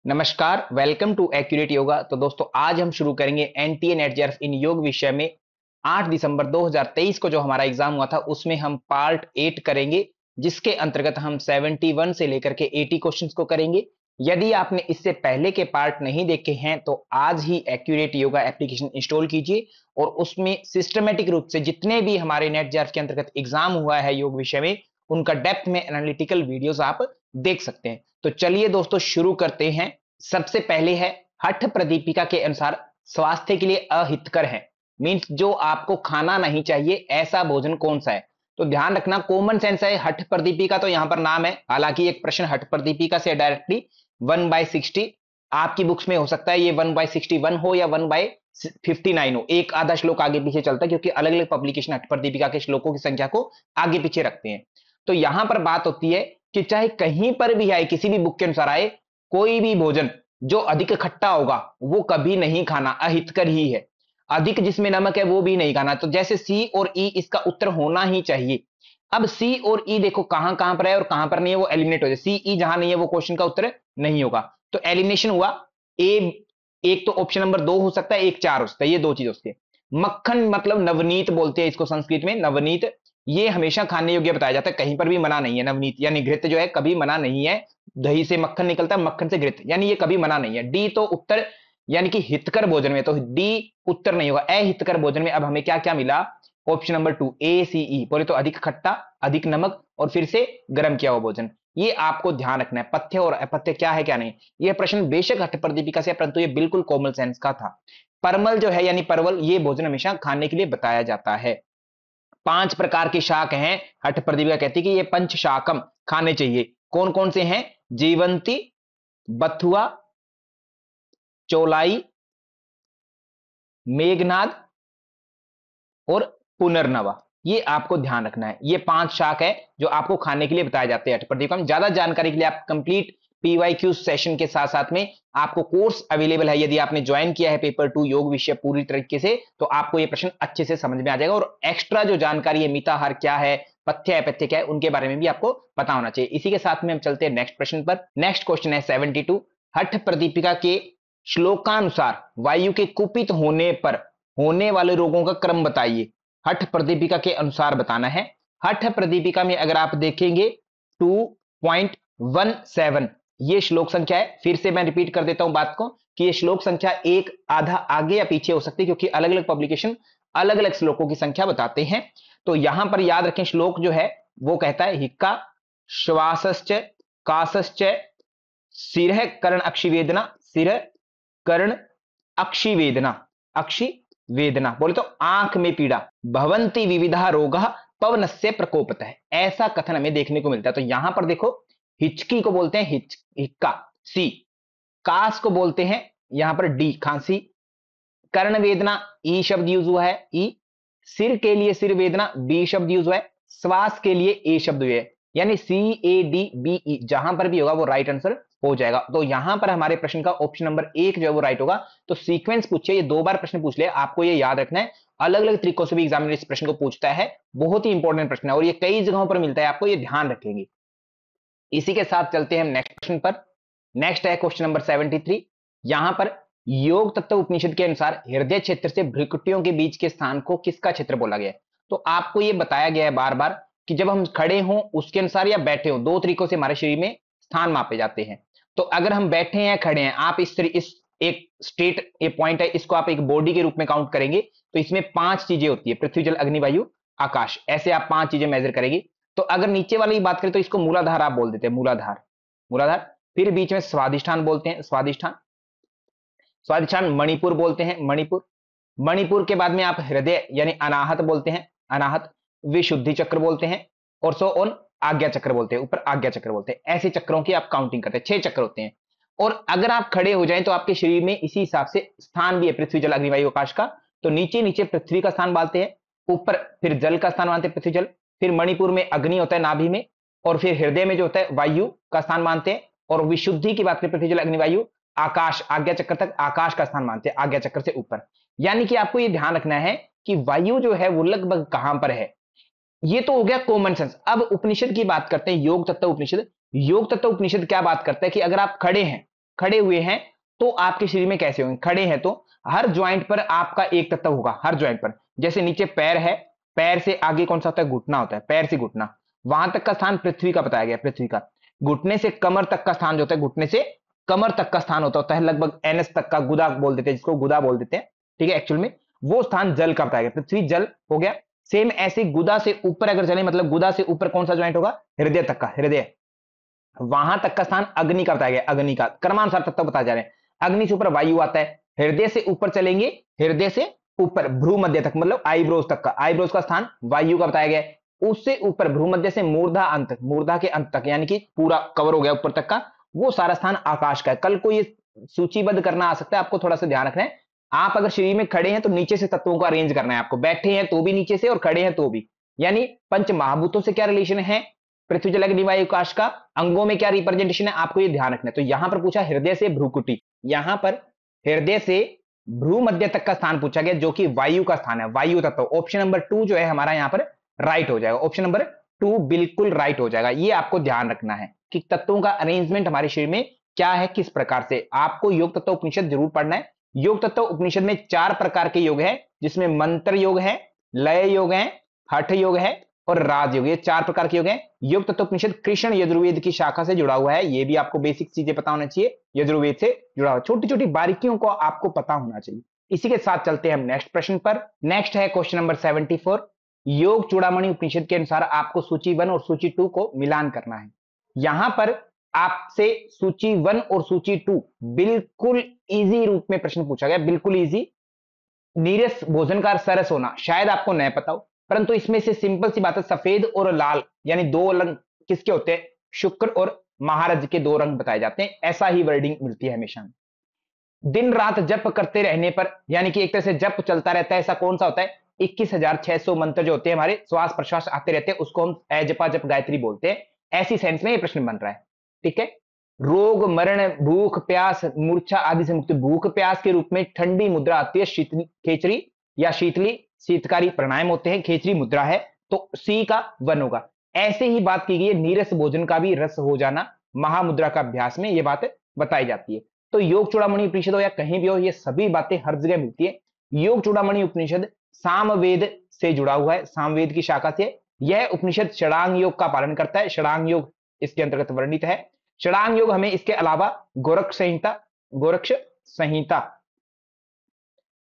नमस्कार, welcome to accurate yoga. तो दोस्तों आज हम शुरू करेंगे एनटीए नेट जेआरएफ इन योग विषय में 8 दिसंबर 2023 को जो हमारा एग्जाम हुआ था उसमें हम पार्ट 8 करेंगे, जिसके अंतर्गत हम 71 से लेकर के 80 क्वेश्चंस को करेंगे। यदि आपने इससे पहले के पार्ट नहीं देखे हैं तो आज ही एक्यूरेट योगा एप्लीकेशन इंस्टॉल कीजिए और उसमें सिस्टमेटिक रूप से जितने भी हमारे नेट जेआरएफ के अंतर्गत एग्जाम हुआ है योग विषय में उनका डेप्थ में एनालिटिकल वीडियोस आप देख सकते हैं। तो चलिए दोस्तों शुरू करते हैं। सबसे पहले है हठ प्रदीपिका के अनुसार स्वास्थ्य के लिए अहितकर है, मींस जो आपको खाना नहीं चाहिए ऐसा भोजन कौन सा है। तो ध्यान रखना, कॉमन सेंस है। हठ प्रदीपिका तो यहां पर नाम है, हालांकि एक प्रश्न हठ प्रदीपिका से डायरेक्टली 1/60 आपकी बुक्स में हो सकता है, ये 1/61 हो या 1/59 हो, एक आधा श्लोक आगे पीछे चलता है क्योंकि अलग अलग पब्लिकेशन हठ प्रदीपिका के श्लोकों की संख्या को आगे पीछे रखते हैं। तो यहां पर बात होती है कि चाहे कहीं पर भी आए, किसी भी बुक के अनुसार आए, कोई भी भोजन जो अधिक खट्टा होगा वो कभी नहीं खाना, अहितकर ही है। अधिक जिसमें नमक है वो भी नहीं खाना। तो जैसे सी और ई इसका उत्तर होना ही चाहिए। अब सी और ई देखो कहां कहां पर है और कहां पर नहीं है, वो एलिमिनेट हो जाए। सी ई जहां नहीं है वो क्वेश्चन का उत्तर नहीं होगा, तो एलिमिनेशन हुआ। ए एक तो ऑप्शन नंबर 2 हो सकता है, एक 4 हो सकता है, ये दो चीज उसके। मक्खन मतलब नवनीत बोलते हैं इसको संस्कृत में, नवनीत। ये हमेशा खाने योग्य बताया जाता है, कहीं पर भी मना नहीं है। नवनीत यानी घृत जो है कभी मना नहीं है। दही से मक्खन निकलता है, मक्खन से घृत, यानी ये कभी मना नहीं है। डी तो उत्तर यानी कि हितकर भोजन में, तो डी उत्तर नहीं होगा। अहितकर भोजन में अब हमें क्या क्या मिला, ऑप्शन नंबर 2 ए सी ई बोले तो अधिक खट्टा, अधिक नमक और फिर से गर्म किया हुआ भोजन। ये आपको ध्यान रखना है, पथ्य और अपथ्य क्या है क्या नहीं। यह प्रश्न बेशक हठ प्रदीपिका से, परंतु ये बिल्कुल कॉमन सेंस का था। परमल जो है यानी परवल, ये भोजन हमेशा खाने के लिए बताया जाता है। 5 प्रकार के शाक हैं, हठ प्रदीपिका कहती है कि ये पंच शाकम खाने चाहिए। कौन कौन से हैं, जीवंती, बथुआ, चौलाई, मेघनाद और पुनर्नवा। ये आपको ध्यान रखना है। ये 5 शाक है जो आपको खाने के लिए बताए जाते हैं हठ प्रदीपिका में। ज्यादा जानकारी के लिए आप कंप्लीट पीवाईक्यू सेशन के साथ साथ में आपको कोर्स अवेलेबल है। यदि आपने ज्वाइन किया है पेपर 2 योग विषय पूरी तरीके से, तो आपको ये प्रश्न अच्छे से समझ में आ जाएगा और एक्स्ट्रा जो जानकारी है, मिताहार क्या है, पथ्य अपथ्य क्या है, उनके बारे में भी आपको पता होना चाहिए। इसी के साथ में हम चलते हैं नेक्स्ट प्रश्न पर। नेक्स्ट क्वेश्चन है 72। हठ प्रदीपिका के श्लोकानुसार वायु के कुपित होने पर होने वाले रोगों का क्रम बताइए। हठ प्रदीपिका के अनुसार बताना है। हठ प्रदीपिका में अगर आप देखेंगे 2.17 ये श्लोक संख्या है। फिर से मैं रिपीट कर देता हूं बात को कि ये श्लोक संख्या एक आधा आगे या पीछे हो सकती है क्योंकि अलग अलग पब्लिकेशन अलग अलग श्लोकों की संख्या बताते हैं। तो यहां पर याद रखें, श्लोक जो है वो कहता है हिक्का श्वासश्च कासश्च सिरह कर्ण अक्षिवेदना, सिरह कर्ण अक्षिवेदना, अक्षिवेदना बोले तो आंख में पीड़ा, भवंती विविधा रोगा पवनस्य प्रकोपतः, ऐसा कथन हमें देखने को मिलता है। तो यहां पर देखो, हिचकी को बोलते हैं हिक्का, सी। कास को बोलते हैं यहां पर डी, खांसी। कर्ण वेदना, ई शब्द यूज हुआ है, ई। सिर के लिए सिर वेदना, बी शब्द यूज हुआ है। श्वास के लिए ए शब्द हुए, यानी सी ए डी बी ई, जहां पर भी होगा वो राइट आंसर हो जाएगा। तो यहां पर हमारे प्रश्न का ऑप्शन नंबर 1 जो है वो राइट होगा। तो सीक्वेंस पूछे, ये 2 बार प्रश्न पूछ ले, आपको ये याद रखना है। अलग अलग तरीकों से भी एग्जामिनर इस प्रश्न को पूछता है, बहुत ही इंपॉर्टेंट प्रश्न है और ये कई जगहों पर मिलता है, आपको ये ध्यान रखेंगे। इसी के साथ चलते हैं हम नेक्स्ट प्रश्न पर। नेक्स्ट है क्वेश्चन नंबर 73। यहां पर योग तत्व उपनिषद के अनुसार हृदय क्षेत्र से भ्रुकुटियों के बीच के स्थान को किसका क्षेत्र बोला गया है। तो आपको यह बताया गया है बार बार कि जब हम खड़े हों उसके अनुसार या बैठे हों, 2 तरीकों से हमारे शरीर में स्थान मापे जाते हैं। तो अगर हम बैठे हैं खड़े हैं, आप इस एक स्ट्रेट ये पॉइंट है, इसको आप एक बॉडी के रूप में काउंट करेंगे तो इसमें 5 चीजें होती है, पृथ्वी जल अग्नि वायु आकाश, ऐसे आप 5 चीजें मेजर करेंगे। तो अगर नीचे वाली की बात करें तो इसको मूलाधार आप बोल देते हैं, मूलाधार, मूलाधार। फिर बीच में स्वादिष्ठान बोलते हैं, स्वादिष्ठान, स्वादिष्ठान मणिपुर बोलते हैं, मणिपुर। मणिपुर के बाद में आप हृदय यानी अनाहत बोलते हैं, अनाहत। विशुद्धि चक्र बोलते हैं और सो ऑन, आज्ञा चक्र बोलते हैं, ऊपर आज्ञा चक्र बोलते हैं। ऐसे चक्रों की आप काउंटिंग करते हैं, 6 चक्र होते हैं। और अगर आप खड़े हो जाएं तो आपके शरीर में इसी हिसाब से स्थान भी है, पृथ्वी जल अग्नि वायु आकाश का। तो नीचे नीचे पृथ्वी का स्थान मानते हैं, ऊपर फिर जल का स्थान मानते हैं, पृथ्वी जल। फिर मणिपुर में अग्नि होता है नाभि में, और फिर हृदय में जो होता है वायु का स्थान मानते हैं। और विशुद्धि की बात करें, पृथ्वी जल अग्नि वायु आकाश, आज्ञा चक्र तक आकाश का स्थान मानते हैं, आज्ञा चक्र से ऊपर। यानी कि आपको यह ध्यान रखना है कि वायु जो है वो लगभग कहां पर है। ये तो हो गया कॉमन सेंस। अब उपनिषद की बात करते हैं, योग तत्व उपनिषद। योग तत्व उपनिषद क्या बात करता है कि अगर आप खड़े हैं खड़े हुए हैं तो आपके शरीर में कैसे होंगे? खड़े हैं तो हर ज्वाइंट पर आपका एक तत्व होगा, हर ज्वाइंट पर। जैसे नीचे पैर है, पैर से आगे कौन सा होता है? घुटना होता है, पैर से घुटना, वहां तक का स्थान पृथ्वी का बताया गया, पृथ्वी का। घुटने से कमर तक का स्थान जो होता है, घुटने से कमर तक का स्थान होता है लगभग एनएस तक का, गुदा बोल देते हैं जिसको, गुदा बोल देते हैं, ठीक है। एक्चुअल में वो स्थान जल का बताया गया, पृथ्वी जल हो गया। सेम ऐसे गुदा से ऊपर अगर चले, मतलब गुदा से ऊपर कौन सा ज्वाइंट होगा? हृदय तक का, हृदय, वहां तक का स्थान अग्नि का बताया गया, अग्नि का। क्रमानुसार तत्व बताया जा रहे हैं। अग्नि से ऊपर वायु आता है, हृदय से ऊपर चलेंगे, हृदय से ऊपर भ्रू मध्य तक, मतलब आईब्रोज तक का, आईब्रोज का स्थान वायु का बताया गया है। उससे ऊपर भ्रू मध्य से मूर्धा अंत, मूर्धा के अंत तक, यानी कि पूरा कवर हो गया ऊपर तक का, वो सारा स्थान आकाश का है। कल को ये सूचीबद्ध करना आ सकता है, आपको थोड़ा सा ध्यान रखना है। आप अगर शरीर में खड़े हैं तो नीचे से तत्वों को अरेंज करना है आपको, बैठे हैं तो भी नीचे से और खड़े हैं तो भी। यानी पंच महाभूतों से क्या रिलेशन है? पृथ्वी जल अग्नि वायु आकाश का। अंगों में क्या रिप्रेजेंटेशन है, आपको ये ध्यान रखना है। तो यहां पर पूछा हृदय से भ्रूकुटी, यहां पर हृदय से भ्रू मध्य तक का स्थान पूछा गया, जो कि वायु का स्थान है, वायु तत्व। ऑप्शन नंबर 2 जो है हमारा यहां पर राइट हो जाएगा, ऑप्शन नंबर 2 बिल्कुल राइट हो जाएगा। ये आपको ध्यान रखना है कि तत्वों का अरेंजमेंट हमारे शरीर में क्या है, किस प्रकार से। आपको योग तत्व उपनिषद जरूर पढ़ना है। योग तत्व उपनिषद में 4 प्रकार के योग है, जिसमें मंत्र योग है, लय योग है, हठ योग है और राजयोग, ये 4 प्रकार के योग हैं। योग तत्व उपनिषद कृष्ण यजुर्वेद की शाखा से जुड़ा हुआ है, ये भी आपको बेसिक चीजें पता होना चाहिए, यजुर्वेद से जुड़ा हुआ, छोटी छोटी बारीकियों को आपको पता होना चाहिए। इसी के साथ चलते हैं हम नेक्स्ट प्रश्न पर। नेक्स्ट है क्वेश्चन नंबर 74। योग चूड़ामणि उपनिषद के अनुसार आपको सूची 1 और सूची 2 को मिलान करना है। यहां पर आपसे सूची 1 और सूची 2 बिल्कुल इजी रूप में प्रश्न पूछा गया, बिल्कुल इजी। नीरस भोजन का सरस होना शायद आपको नहीं पता हो, परंतु इसमें से सिंपल सी बात है, सफेद और लाल यानी 2 रंग किसके होते हैं? शुक्र और महारज के 2 रंग बताए जाते हैं, ऐसा ही वर्डिंग मिलती है हमेशा। दिन रात जप करते रहने पर, यानी कि एक तरह से जप चलता रहता है, ऐसा कौन सा होता है? 21,600 मंत्र जो होते हैं हमारे, श्वास प्रश्वास आते रहते हैं, उसको हम अजपा जप गायत्री बोलते हैं। ऐसी सेंस में ये प्रश्न बन रहा है, ठीक है। रोग मरण भूख प्यास मूर्छा आदि से मुक्ति, भूख प्यास के रूप में ठंडी मुद्रा आती है, शीतली खेचरी या शीतली शीतकारी प्राणायाम होते हैं, खेचरी मुद्रा है, तो सी का 1 होगा। ऐसे ही बात की गई है नीरस भोजन का भी रस हो जाना, महामुद्रा का अभ्यास में यह बात बताई जाती है। तो योग चूड़ामणि उपनिषद हो या कहीं भी हो, ये सभी बातें हर जगह मिलती है। योग चूड़ामणि उपनिषद सामवेद से जुड़ा हुआ है, सामवेद की शाखा से। यह उपनिषद षडांग योग का पालन करता है, षडांग योग इसके अंतर्गत वर्णित है। षडांग योग हमें इसके अलावा गोरक्ष संहिता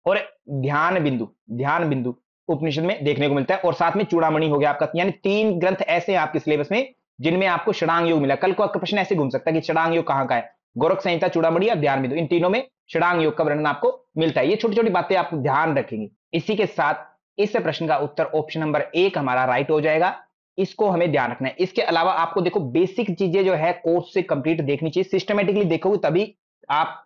और ध्यान बिंदु उपनिषद में देखने को मिलता है, और साथ में चूड़ामणि हो गया आपका। यानी 3 ग्रंथ ऐसे हैं आपके सिलेबस में जिनमें आपको षडांग योग मिला। कल को आपका प्रश्न ऐसे घूम सकता है कि षडांग योग कहां का है? गोरख संहिता, चूड़ामणि या ध्यान बिंदु, इन तीनों में षडांग योग का वर्णन आपको मिलता है। ये छोटी छोटी बातें आप ध्यान रखेंगे। इसी के साथ इस प्रश्न का उत्तर ऑप्शन नंबर 1 हमारा राइट हो जाएगा, इसको हमें ध्यान रखना है। इसके अलावा आपको देखो बेसिक चीजें जो है कोर्स से कंप्लीट देखनी चाहिए, सिस्टमेटिकली देखोगे तभी आप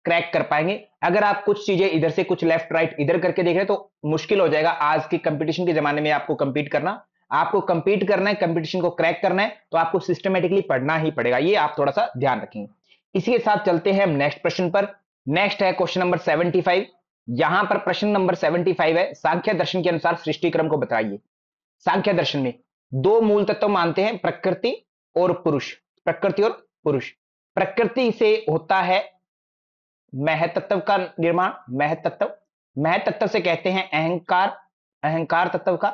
क्रैक कर पाएंगे। अगर आप कुछ चीजें इधर से कुछ लेफ्ट राइट इधर करके देख रहे हैं तो मुश्किल हो जाएगा। आज के कंपटीशन के जमाने में आपको कंपीट करना है, कंपटीशन को क्रैक करना है, तो आपको सिस्टमेटिकली पढ़ना ही पड़ेगा। ये आप थोड़ा सा ध्यान रखेंगे। इसी के साथ चलते हैं हम नेक्स्ट प्रश्न पर। नेक्स्ट है क्वेश्चन नंबर 75। यहां पर प्रश्न नंबर 75 है, सांख्य दर्शन के अनुसार सृष्टि क्रम को बताइए। सांख्य दर्शन में 2 मूल तत्व मानते हैं, प्रकृति और पुरुष। प्रकृति और पुरुष। प्रकृति से होता है महतत्व का निर्माण, महतत्व से कहते हैं अहंकार तत्व का।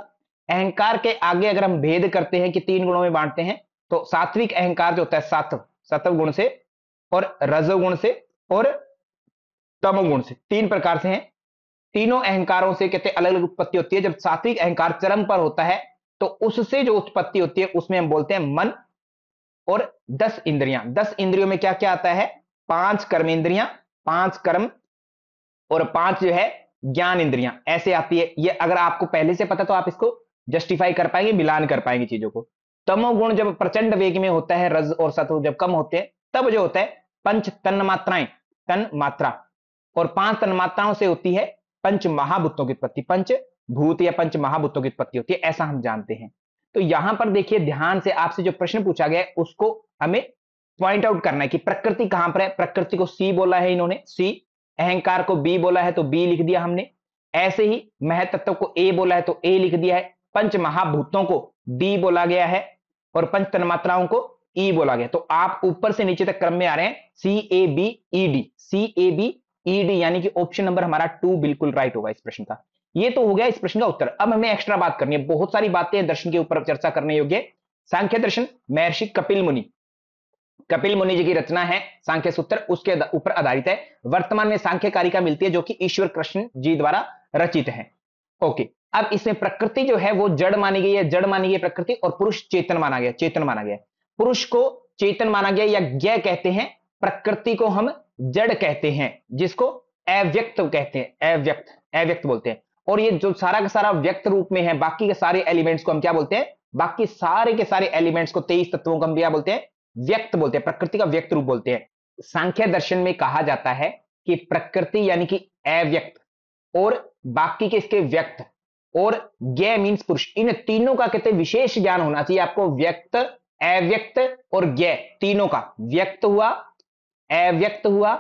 अहंकार के आगे अगर हम भेद करते हैं कि 3 गुणों में बांटते हैं, तो सात्विक अहंकार जो होता है सत्व गुण से, और रजोगुण से, और तमोगुण से, 3 प्रकार से हैं। तीनों अहंकारों से कहते हैं अलग अलग उत्पत्ति होती है। जब सात्विक अहंकार चरम पर होता है तो उससे जो उत्पत्ति होती है उसमें हम बोलते हैं मन और 10 इंद्रियां। 10 इंद्रियों में क्या क्या आता है? 5 कर्मेंद्रियां, 5 कर्म, और 5 जो है ज्ञान इंद्रियां, ऐसे आती है। ये अगर आपको पहले से पता तो आप इसको जस्टिफाई कर पाएंगे, मिलान कर पाएंगे चीजों को। तमोगुण जब प्रचंड वेग में होता है, रज और सत्व जब कम होते हैं, तब जो होता है पंच तन्मात्राएं, तन मात्रा, और 5 तन्मात्राओं से होती है पंच महाभूतों की उत्पत्ति, पंच भूत या पंच महाभूतों की उत्पत्ति होती है, ऐसा हम जानते हैं। तो यहां पर देखिए ध्यान से, आपसे जो प्रश्न पूछा गया है उसको हमें पॉइंट आउट करना है कि प्रकृति कहां पर है। प्रकृति को सी बोला है इन्होंने, सी। अहंकार को बी बोला है तो बी लिख दिया हमने। ऐसे ही महतत्व को ए बोला है तो ए लिख दिया है। पंच महाभूतों को डी बोला गया है, और पंच तन्मात्राओं को ई बोला गया। तो आप ऊपर से नीचे तक क्रम में आ रहे हैं, CABED, CABED, यानी कि ऑप्शन नंबर हमारा 2 बिल्कुल राइट होगा इस प्रश्न का। ये तो हो गया इस प्रश्न का उत्तर। अब हमें एक्स्ट्रा बात करनी है, बहुत सारी बातें हैं दर्शन के ऊपर चर्चा करने योग्य। सांख्य दर्शन महर्षि कपिल मुनि, कपिल मुनि जी की रचना है सांख्य सूत्र, उसके ऊपर आधारित है। वर्तमान में सांख्य कारिका मिलती है जो कि ईश्वर कृष्ण जी द्वारा रचित है। ओके, अब इसमें प्रकृति जो है वो जड़ मानी गई है, जड़ मानी गई प्रकृति, और पुरुष चेतन माना गया, चेतन माना गया। पुरुष को चेतन माना गया या ज्ञ कहते हैं, प्रकृति को हम जड़ कहते हैं, जिसको अव्यक्त कहते हैं, अव्यक्त, अव्यक्त बोलते हैं। और ये जो सारा का सारा व्यक्त रूप में है, बाकी के सारे एलिमेंट्स को हम क्या बोलते हैं, बाकी सारे के सारे एलिमेंट्स को 23 तत्वों को हम क्या बोलते हैं, व्यक्त बोलते हैं, प्रकृति का व्यक्त रूप बोलते हैं। सांख्य दर्शन में कहा जाता है कि प्रकृति यानी कि अव्यक्त और बाकी के इसके व्यक्त और ज्ञ मीन्स पुरुष, इन तीनों का कहते हैं विशेष ज्ञान होना चाहिए आपको। व्यक्त, अव्यक्त और ज्ञ तीनों का, व्यक्त हुआ, अव्यक्त हुआ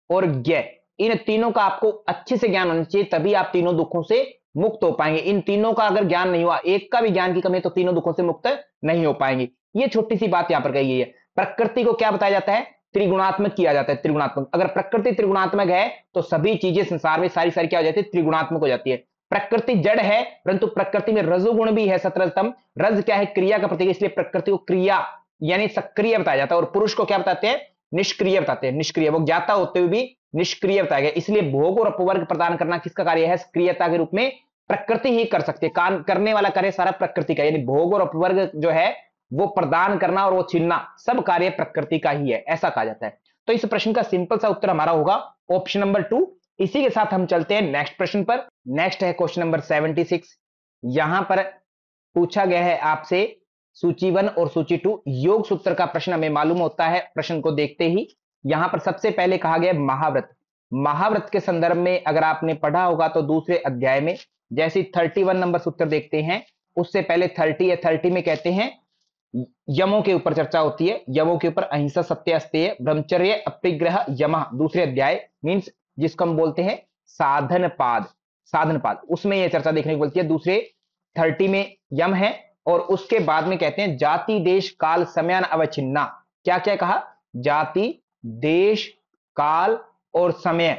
और ज्ञ, इन तीनों का आपको अच्छे से ज्ञान होना चाहिए, तभी आप तीनों दुखों से मुक्त हो पाएंगे। इन तीनों का अगर ज्ञान नहीं हुआ, एक का भी ज्ञान की कमी है, तो तीनों दुखों से मुक्त नहीं हो पाएंगे। ये छोटी सी बात यहां पर कही गई है। प्रकृति को क्या बताया जाता है, त्रिगुणात्मक किया जाता है, त्रिगुणात्मक। अगर प्रकृति त्रिगुणात्मक है तो सभी चीजें संसार में सारी सारी क्या हो जाती है, त्रिगुणात्मक हो जाती है। प्रकृति जड़ है, परंतु प्रकृति में रजोगुण भी है, सतरजतम। रज क्या है, क्रिया का प्रतीक, इसलिए प्रकृति को क्रिया यानी सक्रिय बताया जाता है। और पुरुष को क्या बताते हैं, निष्क्रिय बताते हैं, निष्क्रिय। वो ज्ञाता होते हुए भी निष्क्रिय बताया गया, इसलिए भोग और अपवर्ग प्रदान करना किसका कार्य है, सक्रियता के रूप में प्रकृति ही कर सकती है। काम करने वाला कार्य सारा प्रकृति का, यानी भोग और अपवर्ग जो है वो प्रदान करना और वो छीनना, सब कार्य प्रकृति का ही है, ऐसा कहा जाता है। तो इस प्रश्न का सिंपल सा उत्तर हमारा होगा ऑप्शन नंबर 2। इसी के साथ हम चलते हैं नेक्स्ट प्रश्न पर। नेक्स्ट है क्वेश्चन नंबर 76। यहां पर पूछा गया है आपसे सूची 1 और सूची 2 योग सूत्र का प्रश्न हमें मालूम होता है। प्रश्न को देखते ही यहां पर सबसे पहले कहा गया महाव्रत। महाव्रत के संदर्भ में अगर आपने पढ़ा होगा तो दूसरे अध्याय में जैसे 31 नंबर सूत्र देखते हैं, उससे पहले 30 है, 30 में कहते हैं यमों के ऊपर चर्चा होती है। यमों के ऊपर अहिंसा, सत्य, अस्तेय, ब्रह्मचर्य, अपिग्रह, यम, दूसरे अध्याय मीन्स जिसको हम बोलते हैं साधन पाद, साधन पाद, उसमें यह चर्चा देखने को मिलती है। दूसरे 30 में यम है, और उसके बाद में कहते हैं जाति, देश, काल, समयान अवच्छिन्ना। क्या क्या कहा, जाति, देश, काल और समय,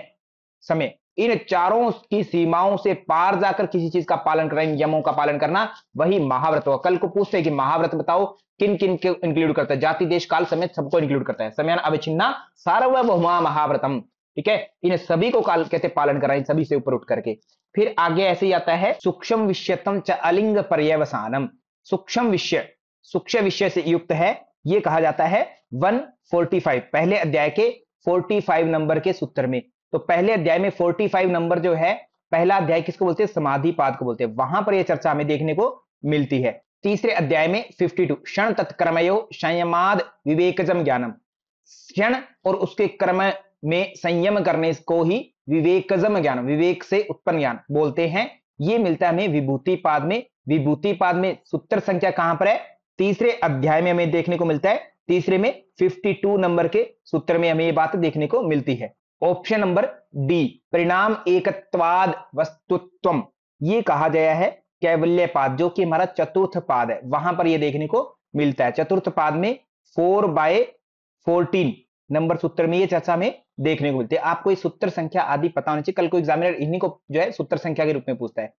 समय, इन चारों की सीमाओं से पार जाकर किसी चीज का पालन करना, इन यमों का पालन करना, वही महाव्रत होगा। कल को पूछते हैं कि महाव्रत बताओ किन किन को इंक्लूड करता है, जाति, देश, काल, समय सबको इंक्लूड करता है। समयान अवच्छिन्ना सार्वभौमा महाव्रतम, ठीक है, इन सभी को काल कहते पालन करना, इन सभी से ऊपर उठ करके। फिर आगे ऐसे ही आता है सूक्ष्म विषयतम च अलिंग पर्यवसानम। सूक्ष्म विषय, सूक्ष्म विषय से युक्त है, यह कहा जाता है 145, पहले अध्याय के 45 नंबर के सूत्र में। तो पहले अध्याय में 45 नंबर जो है, पहला अध्याय किसको बोलते हैं, समाधि पाद को बोलते हैं, वहां पर यह चर्चा हमें देखने को मिलती है। तीसरे अध्याय में 52 क्षण तत्कर्मयो संयमाद विवेकजम ज्ञानम, क्षण और उसके कर्म में संयम करने को ही विवेकजम ज्ञान, विवेक से उत्पन्न ज्ञान बोलते हैं। यह मिलता है हमें विभूति पाद में। विभूति पाद में सूत्र संख्या कहां पर है, तीसरे अध्याय में हमें देखने को मिलता है। तीसरे में 52 नंबर के सूत्र में हमें यह बात देखने को मिलती है। ऑप्शन नंबर डी, परिणाम एकत्वाद वस्तुत्वम, ये कहा गया है कैवल्य पाद, जो कि हमारा चतुर्थ पाद है, वहां पर यह देखने को मिलता है। चतुर्थ पाद में 4/14 नंबर सूत्र में यह चर्चा में देखने को मिलती है। आपको इस सूत्र संख्या आदि पता होनी चाहिए, कल को एग्जामिनर इन्हीं को जो है सूत्र संख्या के रूप में पूछता है।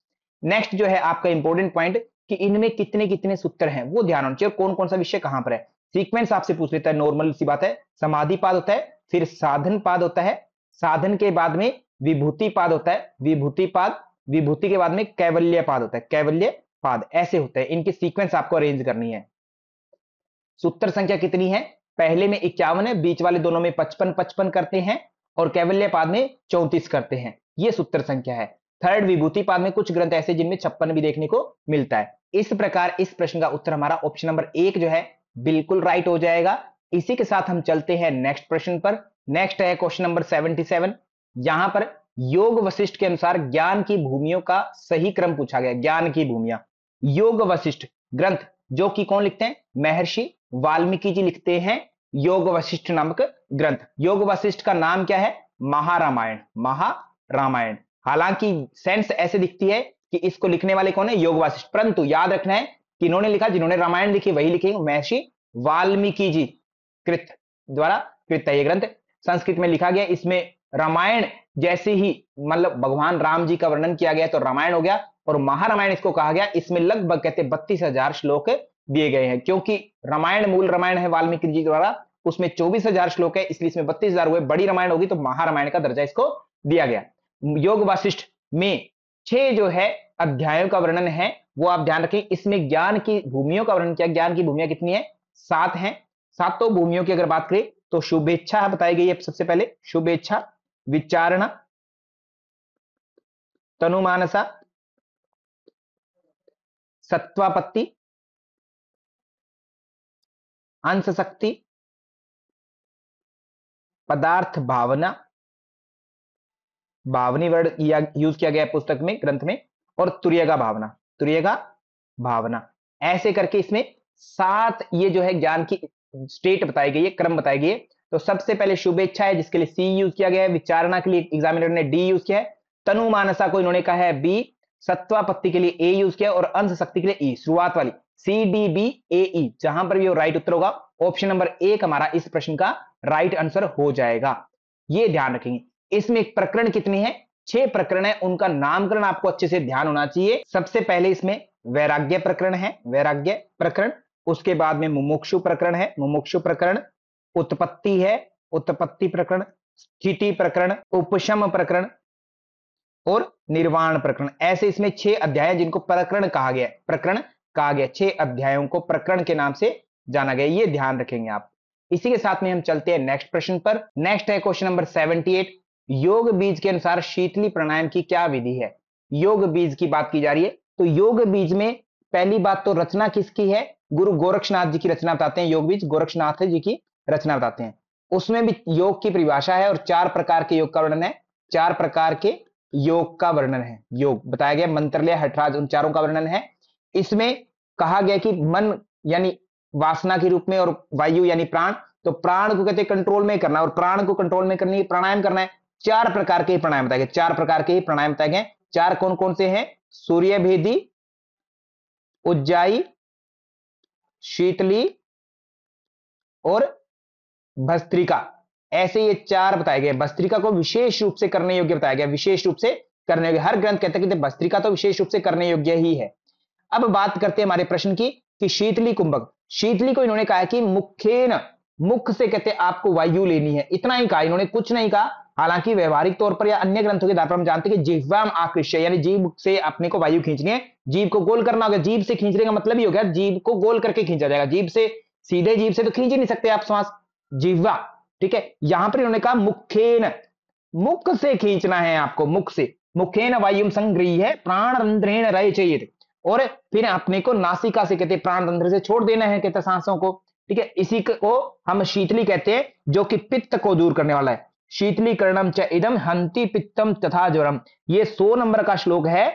नेक्स्ट जो है आपका इंपॉर्टेंट पॉइंट कि इनमें कितने कितने सूत्र हैं वो ध्यान होना चाहिए, कौन कौन सा विषय कहां पर है। सीक्वेंस आपसे पूछ लेता है, नॉर्मल सी बात है। समाधि पाद होता है, फिर साधन पाद होता है, साधन के बाद में विभूति पाद होता है, विभूति पाद, विभूति के बाद में कैवल्य पाद होता है, कैवल्य पाद, ऐसे होते हैं। इनकी सीक्वेंस आपको अरेंज करनी है। सूत्र संख्या कितनी है, पहले में 51 है, बीच वाले दोनों में 55-55 करते हैं, और कैवल्य पाद में 34 करते हैं। यह सूत्र संख्या है। थर्ड विभूति पाद में कुछ ग्रंथ ऐसे जिनमें 56 भी देखने को मिलता है। इस प्रकार इस प्रश्न का उत्तर हमारा ऑप्शन नंबर 1 जो है बिल्कुल राइट हो जाएगा। इसी के साथ हम चलते हैं नेक्स्ट प्रश्न पर। नेक्स्ट है क्वेश्चन नंबर 77। यहां पर योग वशिष्ठ के अनुसार ज्ञान की भूमियों का सही क्रम पूछा गया। ज्ञान की भूमियां, योग वशिष्ठ ग्रंथ जो कि कौन लिखते हैं, महर्षि वाल्मीकि जी लिखते हैं योग वशिष्ठ नामक ग्रंथ। योग वशिष्ठ का नाम क्या है, महारामायण, महारामायण। हालांकि सेंस ऐसे दिखती है कि इसको लिखने वाले कौन है, योग वशिष्ठ, परंतु याद रखना है कि इन्होंने लिखा, जिन्होंने रामायण लिखी वही लिखेंगे, महर्षि वाल्मीकि जी कृत द्वारा कृत है ये ग्रंथ, संस्कृत में लिखा गया। इसमें रामायण जैसे ही मतलब भगवान राम जी का वर्णन किया गया तो रामायण हो गया, और महारामायण इसको कहा गया। इसमें लगभग कहते 32,000 श्लोक दिए गए हैं, क्योंकि रामायण मूल रामायण है वाल्मीकि जी द्वारा, उसमें 24,000 श्लोक है, इसलिए इसमें 32,000 हुए। बड़ी रामायण होगी तो महारामायण का दर्जा इसको दिया गया। योग वासिष्ठ में 6 जो है अध्यायों का वर्णन है, वो आप ध्यान रखें। इसमें ज्ञान की भूमियों का वर्णन किया। ज्ञान की भूमियां कितनी है? 7 हैं। सातों भूमियों की अगर बात करें तो शुभेच्छा बताई गई है सबसे पहले, शुभेच्छा, विचारणा, तनुमानसा, सत्वापत्ति, अंश शक्ति, पदार्थ भावना, भावनी वर्ड यूज किया गया है पुस्तक में, ग्रंथ में, और तुर्यगा भावना, तुर्यगा भावना। ऐसे करके इसमें 7 ये जो है ज्ञान की स्टेट बताई गई है, क्रम बताई गई है। तो सबसे पहले शुभेच्छा है जिसके लिए सी यूज किया गया है, विचारणा के लिए एग्जामिनर ने डी यूज किया है, तनु मानसा को इन्होंने कहा है बी, सत्वापत्ति के लिए ए यूज किया, और अंश शक्ति के लिए ई, शुरुआत वाली सी डी बी ए ई, जहां पर भी राइट उत्तर होगा ऑप्शन नंबर 1 हमारा इस प्रश्न का राइट आंसर हो जाएगा। ये ध्यान रखेंगे। इसमें प्रकरण कितने हैं? 6 प्रकरण है, उनका नामकरण आपको अच्छे से ध्यान होना चाहिए। सबसे पहले इसमें वैराग्य प्रकरण है, वैराग्य प्रकरण। उसके बाद में मुमुक्षु प्रकरण है, मुमुक्षु प्रकरण। उत्पत्ति है, उत्पत्ति प्रकरण। स्थिति प्रकरण, उपशम प्रकरण और निर्वाण प्रकरण। ऐसे इसमें 6 अध्याय जिनको प्रकरण कहा गया, प्रकरण कहा गया। 6 अध्यायों को प्रकरण के नाम से जाना गया, ये ध्यान रखेंगे आप। इसी के साथ में हम चलते हैं नेक्स्ट प्रश्न पर। नेक्स्ट है क्वेश्चन नंबर 78। योग बीज के अनुसार शीतली प्राणायाम की क्या विधि है? योग बीज की बात की जा रही है। तो योग बीज में पहली बात तो रचना किसकी है? गुरु गोरक्षनाथ जी की रचना बताते हैं। योग बीज गोरक्षनाथ जी की रचना बताते हैं। उसमें भी योग की परिभाषा है और 4 प्रकार के योग का वर्णन है। 4 प्रकार के योग का वर्णन है। योग बताया गया, मंत्रलय, हठराज, उन चारों का वर्णन है। इसमें कहा गया कि मन यानी वासना के रूप में, और वायु यानी प्राण, तो प्राण को कहते हैं कंट्रोल में करना, और प्राण को कंट्रोल में करने प्राणायाम करना है। 4 प्रकार के प्राणायाम बताए गए, 4 प्रकार के प्राणायाम बताए गए। 4 कौन कौन से हैं? सूर्य भेदी, उज्जाई, शीतली और भस्त्रिका। ऐसे ये 4 बताए गए। भस्त्रिका को विशेष रूप से करने योग्य बताया गया, विशेष रूप से करने योग्य। हर ग्रंथ कहते हैं कि भस्त्रिका तो विशेष रूप से करने योग्य ही है। अब बात करते हैं हमारे प्रश्न की कि शीतली कुंभक। शीतली को इन्होंने कहा कि मुखेन, मुख से कहते आपको वायु लेनी है, इतना ही कहा, इन्होंने कुछ नहीं कहा। हालांकि व्यवहारिक तौर पर या अन्य ग्रंथों के आधार पर हम जानते हैं कि जिह्वाम आकृष्य, यानी जीभ से अपने को वायु खींचनी है, जीभ को गोल करना होगा। जीभ से खींचने का मतलब ही हो गया जीभ को गोल करके खींचा जाएगा। जीभ से सीधे जीभ से तो खींच ही नहीं सकते आप श्वास, जिह्वा, ठीक है। यहां पर इन्होंने कहा मुखेन, मुख से खींचना है आपको, मुख से। मुखेन वायुम संगृह्य प्राण रंध्रेण रयचेत, और फिर अपने को नासिका से कहते प्राण रंध्र से छोड़ देना है, कहते सांसों को, ठीक है। इसी को हम शीतली कहते हैं, जो कि पित्त को दूर करने वाला है। शीतलीकरणम च इदम हंति पित्तम तथा ज्वरम। ये 100 नंबर का श्लोक है।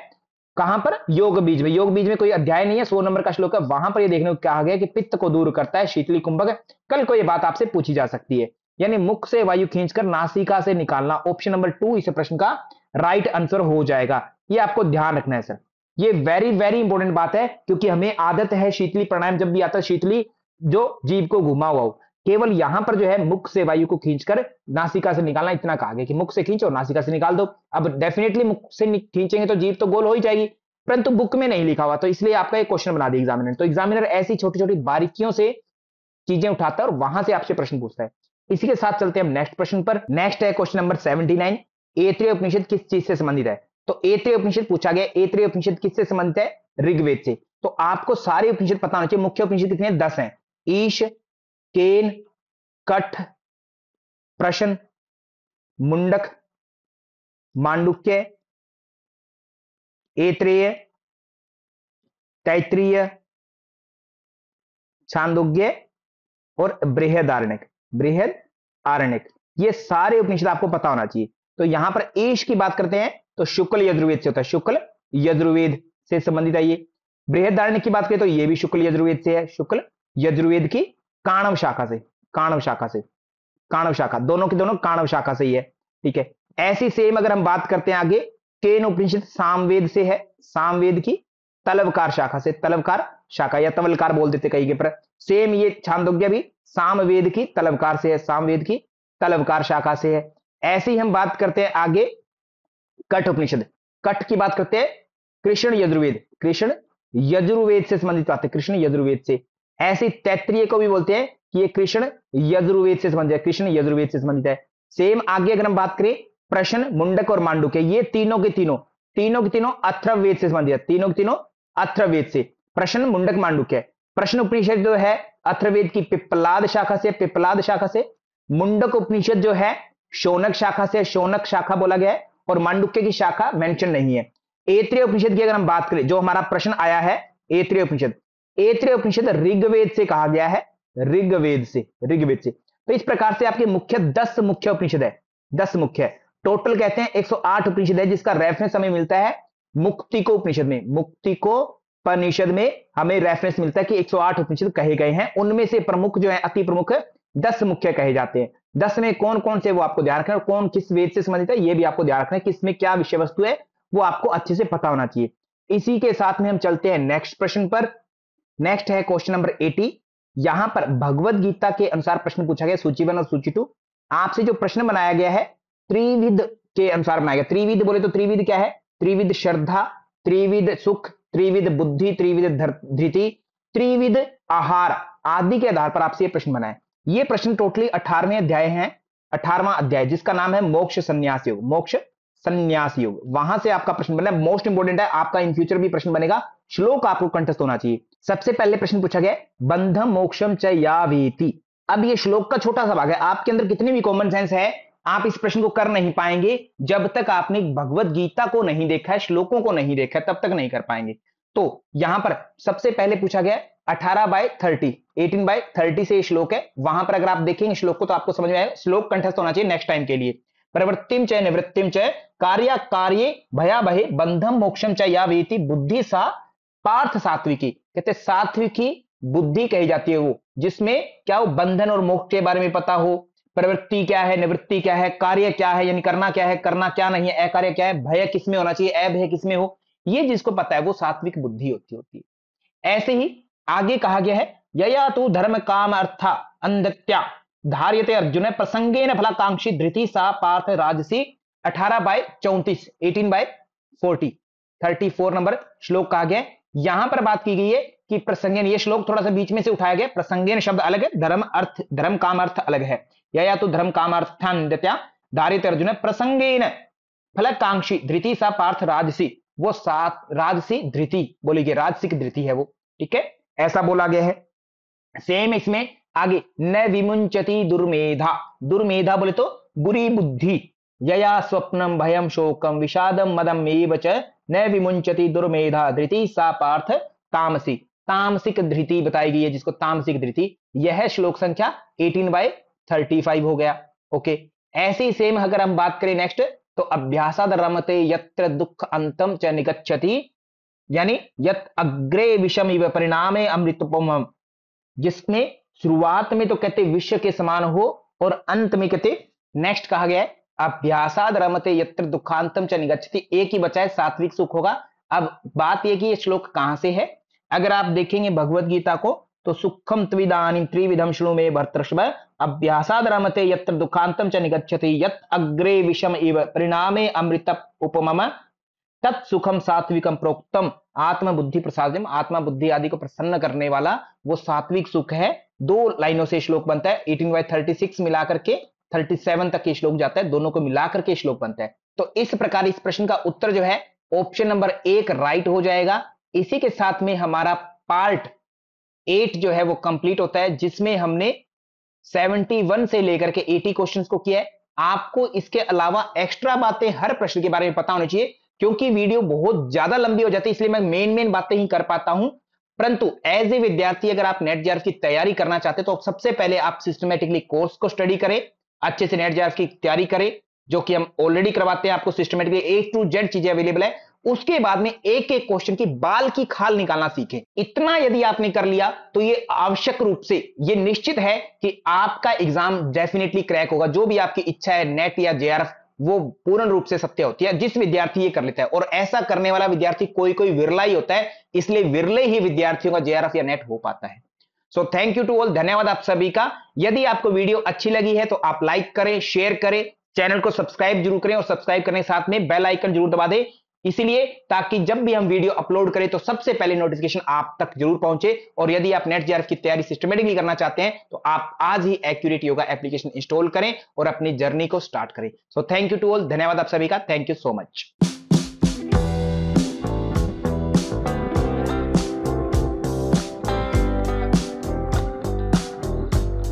कहां पर? योग बीज में। योग बीज में कोई अध्याय नहीं है, 100 नंबर का श्लोक है। वहां पर ये देखने को कहा गया कि पित्त को दूर करता है शीतली कुंभक। कल को ये बात आपसे पूछी जा सकती है, यानी मुख से वायु खींचकर नासिका से निकालना। ऑप्शन नंबर 2 इस प्रश्न का राइट आंसर हो जाएगा। ये आपको ध्यान रखना है सर, ये वेरी वेरी इंपॉर्टेंट बात है, क्योंकि हमें आदत है शीतली प्राणायाम जब भी आता है, शीतली जो जीभ को घुमा हुआ हो, केवल यहां पर जो है मुख से वायु को खींचकर नासिका से निकालना, इतना कहा गया कि मुख से खींचो नासिका से निकाल दो। अब डेफिनेटली मुख से खींचेंगे तो जीभ तो गोल हो ही जाएगी, परंतु बुक में नहीं लिखा हुआ, तो इसलिए आपका एक क्वेश्चन बना दिया एग्जामिनर। तो एग्जामिनर ऐसी छोटी छोटी बारीकियों से चीजें उठाता है और वहां से आपसे प्रश्न पूछता है। इसी के साथ चलते हैं हम नेक्स्ट प्रश्न पर। नेक्स्ट है क्वेश्चन नंबर 79। ऐत्रेय उपनिषद किस चीज से संबंधित है? तो ऐत्रेय उपनिषद पूछा गया। ऐत्रेय उपनिषद किससे संबंधित है? ऋग्वेद से। तो आपको सारे उपनिषद पता होना चाहिए। मुख्य उपनिषद कितने हैं? 10 हैं। ईश, केन, कठ, प्रश्न, मुंडक, मांडुक्य, ऐत्रेय, तैत्रीय, छांदोग्य और बृहदारण्यक। बृहदारण्यक, ये सारे उपनिषद आपको पता होना चाहिए। तो यहां पर ईश की बात करते हैं तो शुक्ल यजुर्वेद से होता है, शुक्ल यजुर्वेद से संबंधित है ये। बृहदारण्यक की बात करें तो ये भी शुक्ल यजुर्वेद से है, शुक्ल यजुर्वेद की काणव शाखा से, काणव शाखा से, काणव शाखा, दोनों की दोनों काणव शाखा से ही है, ठीक है। ऐसी सेम अगर हम बात करते हैं आगे, केन उपनिषद सामवेद से है, सामवेद की तलवकार शाखा से, तलवकार शाखा या तवलकार बोल देते कई के पर। सेम ये छांदोग्य भी सामवेद की तलवकार से है, सामवेद की तलवकार शाखा से है। ऐसे ही हम बात करते हैं आगे कठ उपनिषद। कठ की बात करते हैं कृष्ण यजुर्वेद, कृष्ण यजुर्वेद से संबंधित बात है, कृष्ण यजुर्वेद से। ऐसे तैत्रीय को भी बोलते हैं कि ये कृष्ण यजुर्वेद से संबंधित है, कृष्ण यजुर्वेद से संबंधित है। सेम आगे अगर हम बात करें प्रश्न, मुंडक और मांडुक्य, ये तीनों के तीनों अथर्ववेद से संबंधित है, तीनों के तीनों अथर्ववेद से। प्रश्न, मुंडक, मांडुक्य। प्रश्न उपनिषद जो है अथर्ववेद की पिप्पलाद शाखा से, पिप्पलाद शाखा से। मुंडक उपनिषद जो है शौनक शाखा से, शौनक शाखा बोला गया है, और मांडुक्य की शाखा मेंशन नहीं है। ऐत्रेय उपनिषद की अगर हम बात करें, जो हमारा प्रश्न आया है ऐत्रेय उपनिषद, ऐत्रेय उपनिषद ऋग्वेद से कहा गया है, ऋग्वेद से, ऋग्वेद से। तो इस प्रकार से आपके मुख्य 10 मुख्य उपनिषद है, 10 मुख्य है। टोटल कहते हैं 108 उपनिषद है, जिसका रेफरेंस हमें मिलता है मुक्तिको उपनिषद में, मुक्तिको उपनिषद में हमें रेफरेंस मिलता है कि 108 उपनिषद कहे गए हैं। उनमें से प्रमुख जो है, अति प्रमुख 10 मुख्य कहे जाते हैं। 10 में कौन कौन से वो आपको ध्यान रखना है, और कौन किस वेद से संबंधित है ये भी आपको ध्यान रखना है, किसमें क्या विषय वस्तु है वो आपको अच्छे से पता होना चाहिए। इसी के साथ में हम चलते हैं नेक्स्ट प्रश्न पर। नेक्स्ट है क्वेश्चन नंबर 80। यहां पर भगवत गीता के अनुसार प्रश्न पूछा गया, सूची 1 और सूची 2। आपसे जो प्रश्न बनाया गया है त्रिविध के अनुसार बनाया गया। त्रिविध बोले तो त्रिविध क्या है, त्रिविध श्रद्धा, त्रिविध सुख, त्रिविध बुद्धि, त्रिविध धृति, त्रिविध आहार आदि के आधार पर आपसे ये प्रश्न बनाए। ये प्रश्न टोटली 18वें अध्याय है, 18वां अध्याय जिसका नाम है मोक्ष संन्यास योग, मोक्ष संन्यास योग, वहां से आपका प्रश्न बना। मोस्ट इंपोर्टेंट है, आपका इन फ्यूचर भी प्रश्न बनेगा, श्लोक आपको कंठस्थ होना चाहिए। सबसे पहले प्रश्न पूछा गया बंधम मोक्षम च या वेति। अब ये श्लोक का छोटा सा भाग है, आपके अंदर कितनी भी कॉमन सेंस है आप इस प्रश्न को कर नहीं पाएंगे जब तक आपने भगवत गीता को नहीं देखा है, श्लोकों को नहीं देखा है, तब तक नहीं कर पाएंगे। तो यहां पर सबसे पहले पूछा गया 18/30, 18/30 से श्लोक है। वहां पर अगर आप देखेंगे श्लोक को तो आपको समझ में आएगा, श्लोक कंठस्थ होना चाहिए नेक्स्ट टाइम के लिए। प्रवृत्तिम च निवृत्तिम च कार्य कार्ये भया भये बंधम मोक्षम च या वेति बुद्धि सा पार्थ सात्विकी। कहते सात्विकी बुद्धि कही जाती है वो, जिसमें क्या हो, बंधन और मोक्ष के बारे में पता हो, प्रवृत्ति क्या है, निवृत्ति क्या है, कार्य क्या है यानी करना क्या है, करना क्या नहीं है, अकार्य क्या है, भय किसमें होना चाहिए, अभय किसमें हो, ये जिसको पता है वो सात्विक बुद्धि होती है। ऐसे ही आगे कहा गया है यया तू धर्म काम अर्थ अंधत्या धार्यते अर्जुन प्रसंगेन फलाकांक्षी धृति सा पार्थ राजसी। 18/34, 18/40, 34 नंबर श्लोक कहा गया। यहां पर बात की गई है कि प्रसंगेन, ये श्लोक थोड़ा सा बीच में से उठाया गया, प्रसंगेन शब्द अलग है, धर्म काम अर्थ अलग है। या तो धर्म काम अर्थान्यत्या धारित अर्जुन प्रसंगेन फलकांक्षी धृति सा पार्थ राजसी, वो सात राजसी धृति बोली गई, राजसिक धृति है वो, ठीक है, ऐसा बोला गया है। सेम इसमें आगे न विमुंचति दुर्मेधा, दुर्मेधा बोले तो बुरी बुद्धि, यया स्वप्नम भयम शोकम विषादम मदम एव च न विमुंचति दुर्मेधा धृति सा पार्थ तामसी। तामसिक धृति बताई गई है जिसको तामसिक धृति, यह श्लोक संख्या 18/35 हो गया। ओके, ऐसे ही सेम अगर हम बात करें नेक्स्ट तो अभ्यासाद रमते यत्र दुख अंतम च निगच्छति, यानी यत अग्रे विषम इव परिणामे अमृतोपमम्, जिसमें शुरुआत में तो कहते विश्व के समान हो और अंत में कहते नेक्स्ट कहा गया है अभ्यासाद रमते यत्र दुखांतम च निगच्छति, एक ही बचा है सात्विक सुख होगा। अब बात यह कि ये श्लोक कहां से है, अगर आप देखेंगे भगवत गीता को तो सुखम त्विदानीं त्रिविधम शृणु मे भर्तृषभ अभ्यासाद रमते यत्र दुखांतम च निगच्छति यत अग्रे विषम इव परिणामे अमृत उपमम तत्सुखम सात्विकम प्रोक्तम आत्म बुद्धि प्रसादम, आत्मा बुद्धि आदि को प्रसन्न करने वाला वो सात्विक सुख है। 2 लाइनों से श्लोक बनता है, 18/36 मिलाकर के 37 तक के श्लोक जाता है, दोनों को मिलाकर के श्लोक बनता है। तो इस प्रकार इस प्रश्न का उत्तर जो है ऑप्शन नंबर 1 राइट हो जाएगा। इसी के साथ में हमारा पार्ट 8 जो है वो कंप्लीट होता है, जिसमें हमने 71 से लेकर के 80 क्वेश्चंस को किया है। आपको इसके अलावा एक्स्ट्रा बातें हर प्रश्न के बारे में पता होनी चाहिए, क्योंकि वीडियो बहुत ज्यादा लंबी हो जाती है, इसलिए मैं मेन बातें ही कर पाता हूं। परंतु एज ए विद्यार्थी अगर आप नेट जेआरएफ की तैयारी करना चाहते हैं तो सबसे पहले आप सिस्टमेटिकली कोर्स को स्टडी करें, अच्छे से नेट जेआरएफ की तैयारी करें, जो कि हम ऑलरेडी करवाते हैं आपको सिस्टमेटिकली, A to Z चीजें अवेलेबल है। उसके बाद में एक एक क्वेश्चन की बाल की खाल निकालना सीखें। इतना यदि आपने कर लिया तो ये आवश्यक रूप से ये निश्चित है कि आपका एग्जाम डेफिनेटली क्रैक होगा। जो भी आपकी इच्छा है नेट या जेआरएफ वो पूर्ण रूप से सत्य होती है जिस विद्यार्थी ये कर लेता है, और ऐसा करने वाला विद्यार्थी कोई कोई विरला ही होता है, इसलिए विरले ही विद्यार्थियों का जेआरएफ या नेट हो पाता है। So thank you to all, धन्यवाद आप सभी का। यदि आपको वीडियो अच्छी लगी है तो आप लाइक करें, शेयर करें, चैनल को सब्सक्राइब जरूर करें, और सब्सक्राइब करने के साथ में बेल आइकन जरूर दबा दें, इसलिए ताकि जब भी हम वीडियो अपलोड करें तो सबसे पहले नोटिफिकेशन आप तक जरूर पहुंचे। और यदि आप नेट जेआरएफ की तैयारी सिस्टमेटिकली करना चाहते हैं तो आप आज ही एक्यूरेट योगा एप्लीकेशन इंस्टॉल करें और अपनी जर्नी को स्टार्ट करें। So thank you to all, धन्यवाद आप सभी का, थैंक यू सो मच।